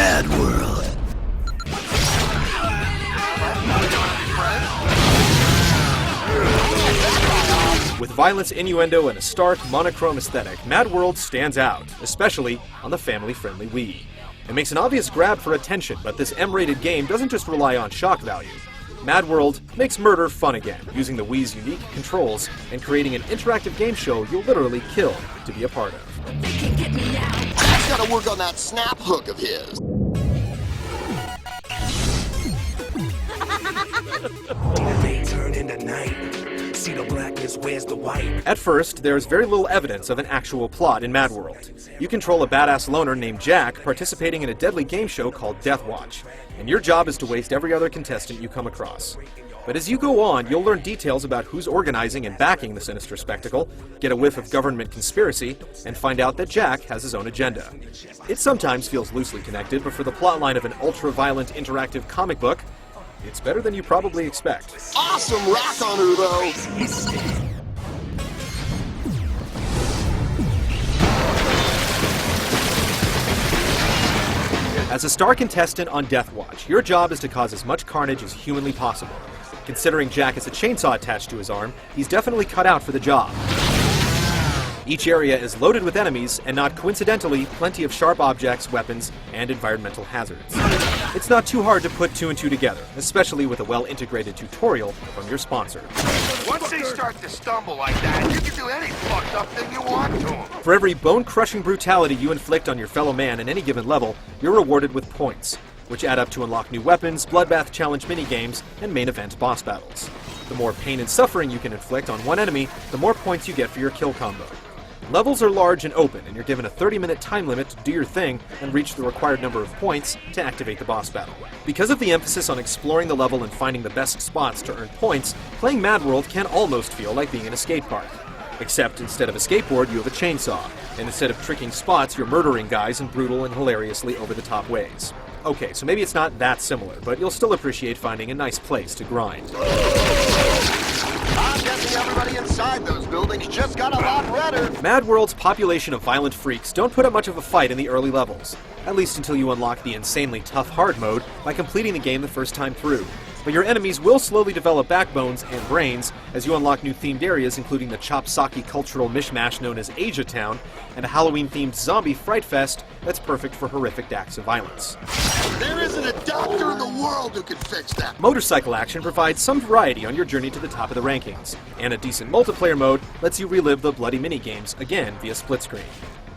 MadWorld. With violence, innuendo, and a stark, monochrome aesthetic, MadWorld stands out, especially on the family-friendly Wii. It makes an obvious grab for attention, but this M-rated game doesn't just rely on shock value. MadWorld makes murder fun again, using the Wii's unique controls and creating an interactive game show you'll literally kill to be a part of. I've got to work on that snap hook of his. They turn into night. See the blackness, where's the white? At first, there's very little evidence of an actual plot in MadWorld. You control a badass loner named Jack participating in a deadly game show called Death Watch, and your job is to waste every other contestant you come across. But as you go on, you'll learn details about who's organizing and backing the sinister spectacle, get a whiff of government conspiracy, and find out that Jack has his own agenda. It sometimes feels loosely connected, but for the plotline of an ultra-violent interactive comic book, it's better than you probably expect. Awesome rock on her, though! As a star contestant on Death Watch, your job is to cause as much carnage as humanly possible. Considering Jack has a chainsaw attached to his arm, he's definitely cut out for the job. Each area is loaded with enemies, and not coincidentally, plenty of sharp objects, weapons, and environmental hazards. It's not too hard to put two and two together, especially with a well-integrated tutorial from your sponsor. Once they start to stumble like that, you can do any fucked up thing you want to them. For every bone-crushing brutality you inflict on your fellow man in any given level, you're rewarded with points, which add up to unlock new weapons, bloodbath challenge minigames, and main event boss battles. The more pain and suffering you can inflict on one enemy, the more points you get for your kill combo. Levels are large and open, and you're given a 30-minute time limit to do your thing and reach the required number of points to activate the boss battle. Because of the emphasis on exploring the level and finding the best spots to earn points, playing MadWorld can almost feel like being in a skate park. Except instead of a skateboard, you have a chainsaw, and instead of tricking spots, you're murdering guys in brutal and hilariously over-the-top ways. Okay, so maybe it's not that similar, but you'll still appreciate finding a nice place to grind. I'm guessing everybody inside those buildings just got a lot redder. MadWorld's population of violent freaks don't put up much of a fight in the early levels, at least until you unlock the insanely tough hard mode by completing the game the first time through. But your enemies will slowly develop backbones and brains as you unlock new themed areas, including the chop-socky cultural mishmash known as Asia Town, and a Halloween-themed zombie fright fest that's perfect for horrific acts of violence. There isn't a doctor in the world who can fix that. Motorcycle action provides some variety on your journey to the top of the rankings, and a decent multiplayer mode lets you relive the bloody minigames again via split screen.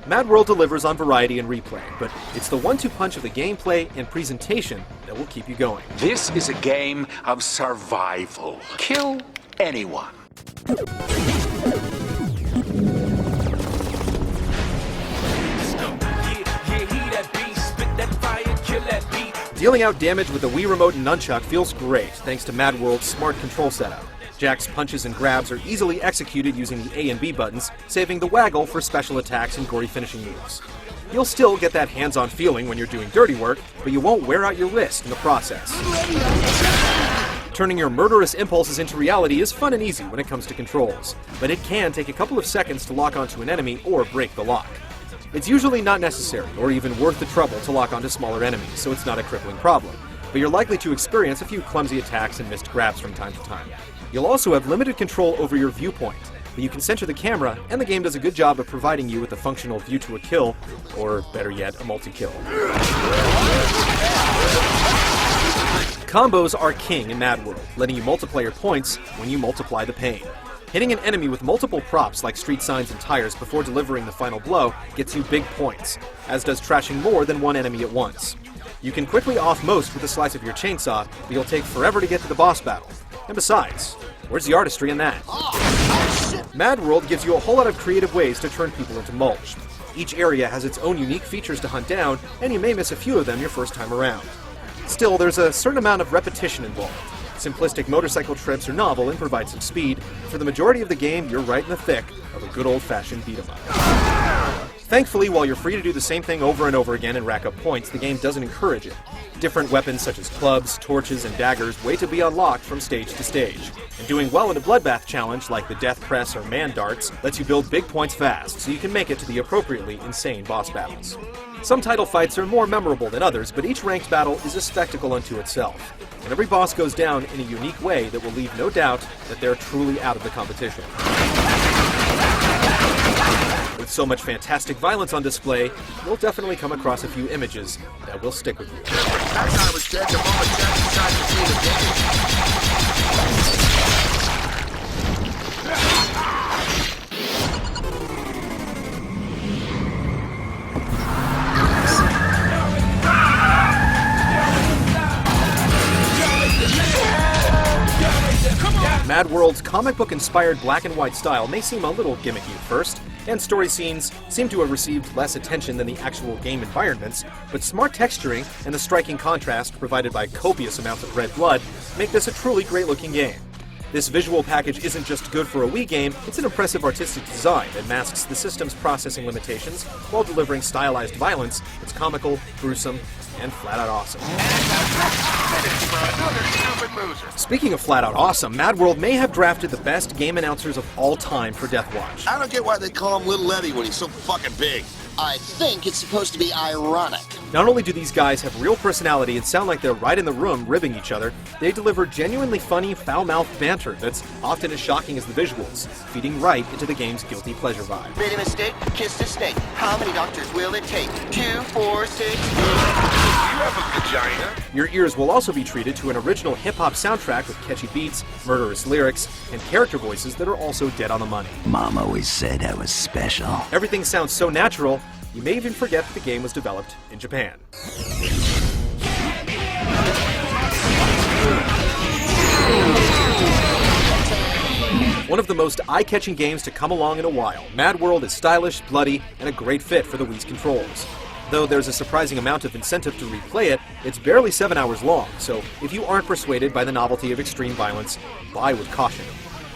MadWorld delivers on variety and replay, but it's the one-two punch of the gameplay and presentation that will keep you going. This is a game of survival. Kill anyone. Dealing out damage with the Wii Remote and Nunchuck feels great thanks to MadWorld's smart control setup. Jack's punches and grabs are easily executed using the A and B buttons, saving the waggle for special attacks and gory finishing moves. You'll still get that hands-on feeling when you're doing dirty work, but you won't wear out your wrist in the process. Turning your murderous impulses into reality is fun and easy when it comes to controls, but it can take a couple of seconds to lock onto an enemy or break the lock. It's usually not necessary or even worth the trouble to lock onto smaller enemies, so it's not a crippling problem, but you're likely to experience a few clumsy attacks and missed grabs from time to time. You'll also have limited control over your viewpoint, but you can center the camera, and the game does a good job of providing you with a functional view to a kill, or better yet, a multi-kill. Combos are king in MadWorld, letting you multiply your points when you multiply the pain. Hitting an enemy with multiple props like street signs and tires before delivering the final blow gets you big points, as does trashing more than one enemy at once. You can quickly off most with a slice of your chainsaw, but you'll take forever to get to the boss battle. And besides, where's the artistry in that? MadWorld gives you a whole lot of creative ways to turn people into mulch. Each area has its own unique features to hunt down, and you may miss a few of them your first time around. Still, there's a certain amount of repetition involved. Simplistic motorcycle trips are novel and provide some speed. For the majority of the game, you're right in the thick of a good old-fashioned beat-em-up. Thankfully, while you're free to do the same thing over and over again and rack up points, the game doesn't encourage it. Different weapons such as clubs, torches, and daggers wait to be unlocked from stage to stage. And doing well in a bloodbath challenge like the Death Press or Man Darts lets you build big points fast, so you can make it to the appropriately insane boss battles. Some title fights are more memorable than others, but each ranked battle is a spectacle unto itself. And every boss goes down in a unique way that will leave no doubt that they're truly out of the competition. With so much fantastic violence on display, you'll definitely come across a few images that will stick with you. That guy was dead the moment Jack decided to see the game. MadWorld's comic book-inspired black and white style may seem a little gimmicky at first, and story scenes seem to have received less attention than the actual game environments, but smart texturing and the striking contrast provided by copious amounts of red blood make this a truly great-looking game. This visual package isn't just good for a Wii game, it's an impressive artistic design that masks the system's processing limitations while delivering stylized violence that's comical, gruesome, and flat-out awesome. Speaking of flat-out awesome, MadWorld may have drafted the best game announcers of all time for Deathwatch. I don't get why they call him Little Eddie when he's so fucking big. I think it's supposed to be ironic. Not only do these guys have real personality and sound like they're right in the room ribbing each other, they deliver genuinely funny, foul-mouthed banter that's often as shocking as the visuals, feeding right into the game's guilty pleasure vibe. Made a mistake, kissed a snake. How many doctors will it take? 2, 4, 6, 8. You have a vagina. Your ears will also be treated to an original hip-hop soundtrack with catchy beats, murderous lyrics, and character voices that are also dead on the money. Mom always said I was special. Everything sounds so natural, you may even forget that the game was developed in Japan. One of the most eye-catching games to come along in a while, MadWorld is stylish, bloody, and a great fit for the Wii's controls. Though there's a surprising amount of incentive to replay it, it's barely 7 hours long, so if you aren't persuaded by the novelty of extreme violence, buy with caution.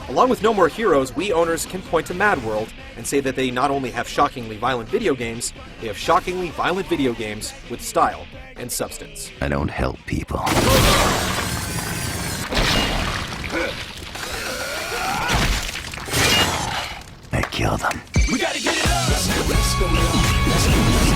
Along with No More Heroes, Wii owners can point to MadWorld and say that they not only have shockingly violent video games, they have shockingly violent video games with style and substance. I don't help people. I kill them. We gotta get it up. Let's go, let's go, let's go.